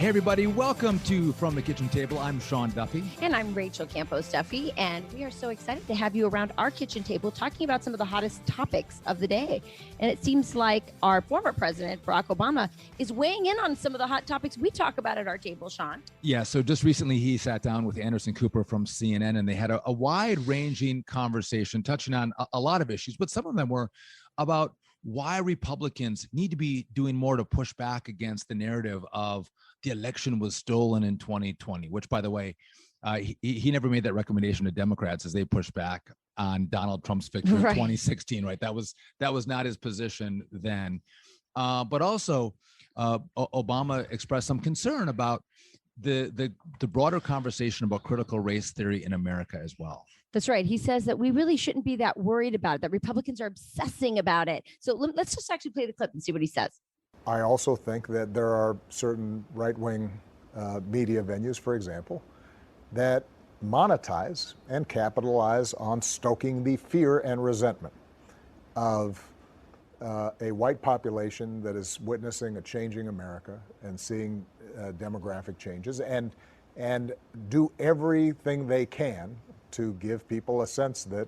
Hey, everybody. Welcome to From the Kitchen Table. I'm Sean Duffy. And I'm Rachel Campos Duffy. And we are so excited to have you around our kitchen table talking about some of the hottest topics of the day. And it seems like our former president, Barack Obama, is weighing in on some of the hot topics we talk about at our table, Sean. Yeah, so just recently he sat down with Anderson Cooper from CNN, and they had a wide-ranging conversation touching on a lot of issues, but some of them were about why Republicans need to be doing more to push back against the narrative of the election was stolen in 2020, which, by the way, he never made that recommendation to Democrats as they pushed back on Donald Trump's victory in 2016, right? That was not his position then. But also, Obama expressed some concern about the broader conversation about critical race theory in America as well. That's right. He says that we really shouldn't be that worried about it, that Republicans are obsessing about it. So let's just actually play the clip and see what he says. I also think that there are certain right-wing media venues, for example, that monetize and capitalize on stoking the fear and resentment of a white population that is witnessing a changing America and seeing demographic changes, and do everything they can to give people a sense that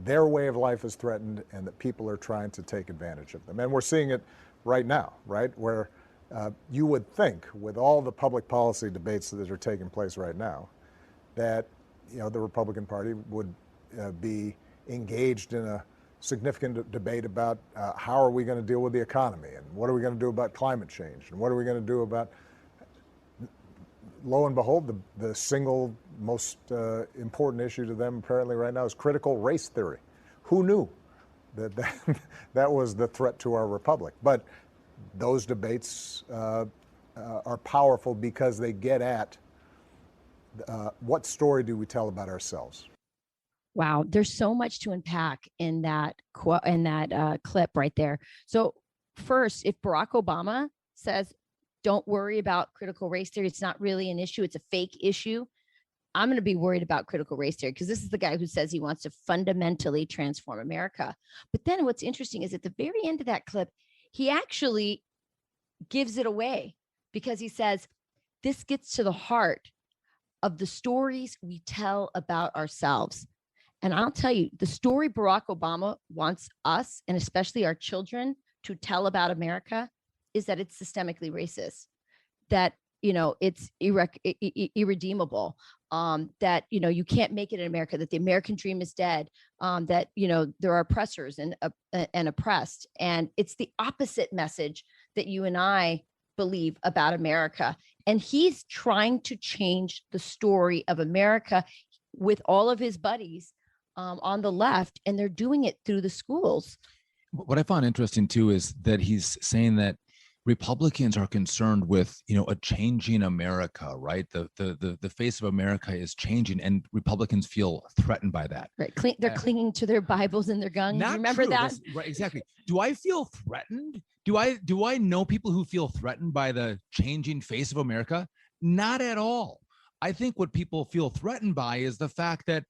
their way of life is threatened and that people are trying to take advantage of them. And we're seeing it right now, right? Where you would think, with all the public policy debates that are taking place right now, that the Republican Party would be engaged in a significant debate about how are we going to deal with the economy, and what are we going to do about climate change, and what are we going to do about, lo and behold, the single most important issue to them apparently right now is critical race theory. Who knew that was the threat to our republic? But those debates are powerful because they get at what story do we tell about ourselves? Wow, there's so much to unpack in that clip right there. So first, if Barack Obama says, don't worry about critical race theory, it's not really an issue, it's a fake issue, I'm going to be worried about critical race theory, because this is the guy who says he wants to fundamentally transform America. But then what's interesting is at the very end of that clip, he actually gives it away, because he says, this gets to the heart of the stories we tell about ourselves. And I'll tell you, the story Barack Obama wants us, and especially our children, to tell about America is that it's systemically racist, that, it's irredeemable, that, you can't make it in America, that the American dream is dead, that, there are oppressors and oppressed. And it's the opposite message that you and I believe about America. And he's trying to change the story of America with all of his buddies on the left, and they're doing it through the schools. What I found interesting too is that he's saying that Republicans are concerned with, a changing America, right? The face of America is changing, and Republicans feel threatened by that. Right, they're clinging to their Bibles and their guns. Not Remember true. that? Right, exactly. Do I feel threatened? Do I know people who feel threatened by the changing face of America? Not at all. I think what people feel threatened by is the fact that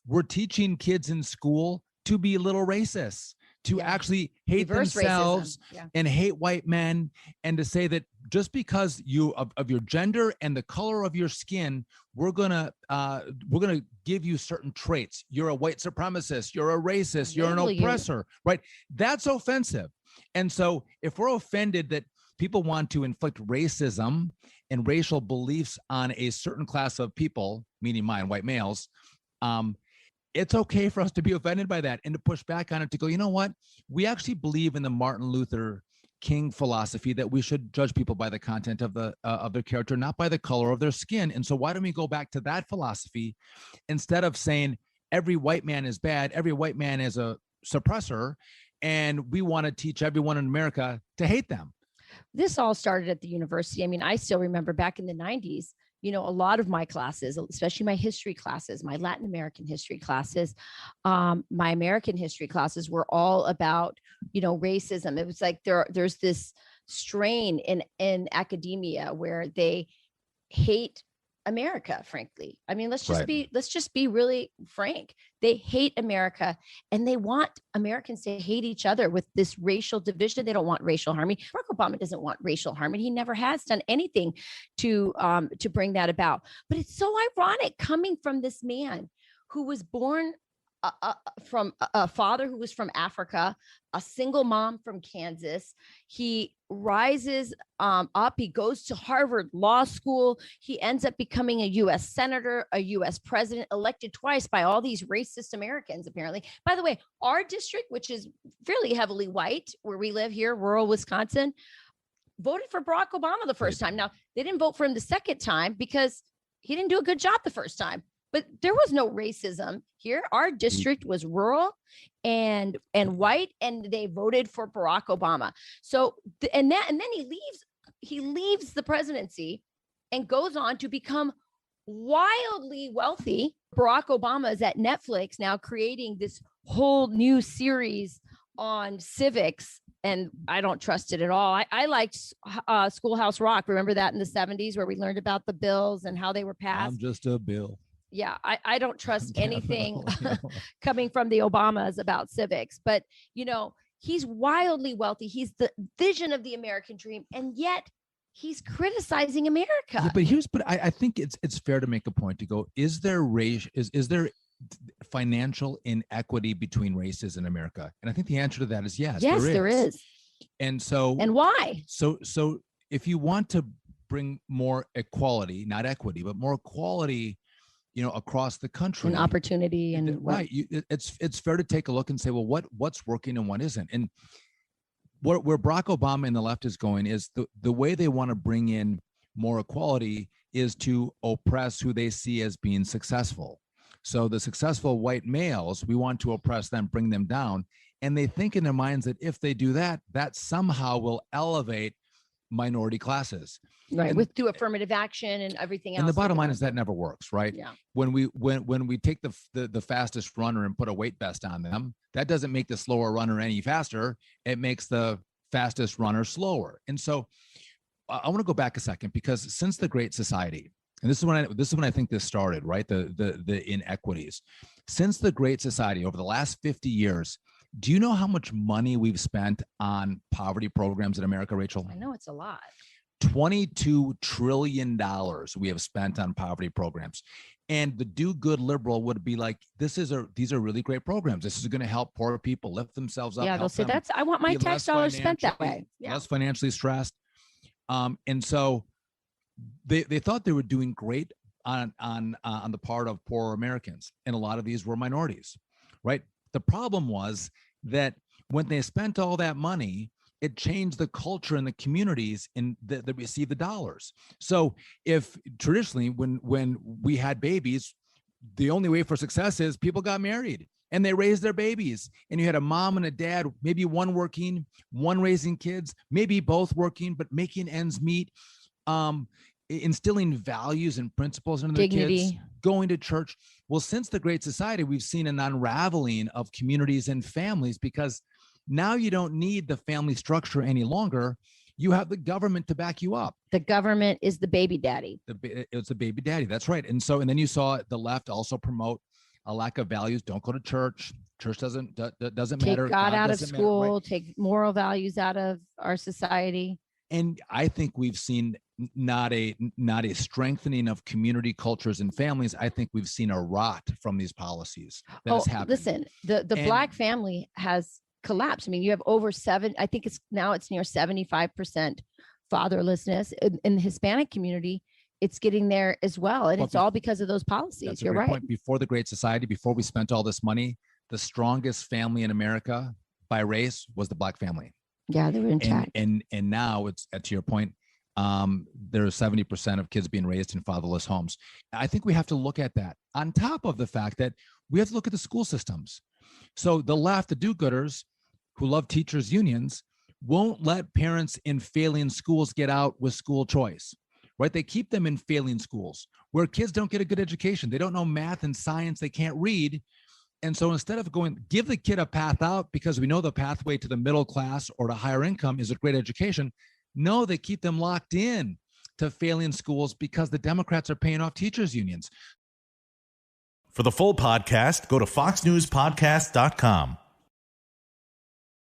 we're teaching kids in school to be little racists, to actually hate Reverse themselves and hate white men, and to say that just because of your gender and the color of your skin, we're gonna give you certain traits. You're a white supremacist, you're a racist, you're an oppressor, right? That's offensive. And so if we're offended that people want to inflict racism and racial beliefs on a certain class of people, meaning mine, white males, it's okay for us to be offended by that and to push back on it, to go, you know what? We actually believe in the Martin Luther King philosophy that we should judge people by the content of their character, not by the color of their skin. And so why don't we go back to that philosophy instead of saying every white man is bad, every white man is a suppressor, and we want to teach everyone in America to hate them? This all started at the university. I mean, I still remember back in the 90s, a lot of my classes, especially my history classes, my Latin American history classes, my American history classes were all about, racism. It was like there's this strain in academia where they hate America, frankly. I mean, let's Right. just be really frank. They hate America, and they want Americans to hate each other with this racial division. They don't want racial harmony. Barack Obama doesn't want racial harmony. He never has done anything to bring that about. But it's so ironic coming from this man who was born from a father who was from Africa, a single mom from Kansas. He rises up. He goes to Harvard Law School. He ends up becoming a U.S. senator, a U.S. president, elected twice by all these racist Americans, apparently. By the way, our district, which is fairly heavily white, where we live here, rural Wisconsin, voted for Barack Obama the first time. Now, they didn't vote for him the second time because he didn't do a good job the first time. But there was no racism here. Our district was rural and white, and they voted for Barack Obama. So and then he leaves the presidency and goes on to become wildly wealthy. Barack Obama is at Netflix now creating this whole new series on civics, and I don't trust it at all. I liked Schoolhouse Rock. Remember that in the 70s where we learned about the bills and how they were passed? I'm just a bill. Yeah, I don't trust anything coming from the Obamas about civics, but he's wildly wealthy. He's the vision of the American dream, and yet he's criticizing America. Yeah, but I think it's fair to make a point to go, is there is there financial inequity between races in America? And I think the answer to that is yes. Yes, there is. And so, and why? So if you want to bring more equality, not equity, but more equality, across the country, and opportunity, and right, it's fair to take a look and say, well, what's working and what isn't. And where Barack Obama and the left is going is the way they want to bring in more equality is to oppress who they see as being successful. So the successful white males, we want to oppress them, bring them down. And they think in their minds that if they do that, that somehow will elevate minority classes. Right, through affirmative action and everything else. And the bottom line is that never works, right? Yeah. When we take the fastest runner and put a weight vest on them, that doesn't make the slower runner any faster. It makes the fastest runner slower. And so I want to go back a second, because since the Great Society, and this is when I think this started, right? The inequities. Since the Great Society, over the last 50 years, do you know how much money we've spent on poverty programs in America, Rachel? I know it's a lot. $22 trillion we have spent on poverty programs. And the do-good liberal would be like, these are really great programs. This is going to help poor people lift themselves up. Yeah, they'll say I want my tax dollars spent that way. Yeah. Less financially stressed. And so they thought they were doing great on the part of poor Americans. And a lot of these were minorities, right? The problem was that when they spent all that money, it changed the culture in the communities that receive the dollars. So if traditionally, when we had babies, the only way for success is people got married and they raised their babies, and you had a mom and a dad, maybe one working, one raising kids, maybe both working, but making ends meet, instilling values and principles into their kids, going to church. Well, since the Great Society, we've seen an unraveling of communities and families, because now you don't need the family structure any longer. You have the government to back you up. The government is the baby daddy. It's a baby daddy. That's right. And then you saw the left also promote a lack of values. Don't go to church. Church doesn't matter. Take God out of school. Matter, right? Take moral values out of our society. And I think we've seen not a strengthening of community cultures and families. I think we've seen a rot from these policies that has happened. Listen, the Black family has collapsed. I mean, you have I think it's near 75% fatherlessness in the Hispanic community. It's getting there as well. And it's all because of those policies. You're right. Point. Before the Great Society, before we spent all this money, the strongest family in America by race was the Black family. Yeah, they were intact. And now it's, to your point, there are 70% of kids being raised in fatherless homes. I think we have to look at that on top of the fact that we have to look at the school systems. So the left, the do-gooders who love teachers' unions, won't let parents in failing schools get out with school choice, right? They keep them in failing schools where kids don't get a good education. They don't know math and science. They can't read. And so instead of give the kid a path out, because we know the pathway to the middle class or to higher income is a great education, no, they keep them locked in. to failing schools because the Democrats are paying off teachers' unions. For the full podcast, go to foxnewspodcast.com.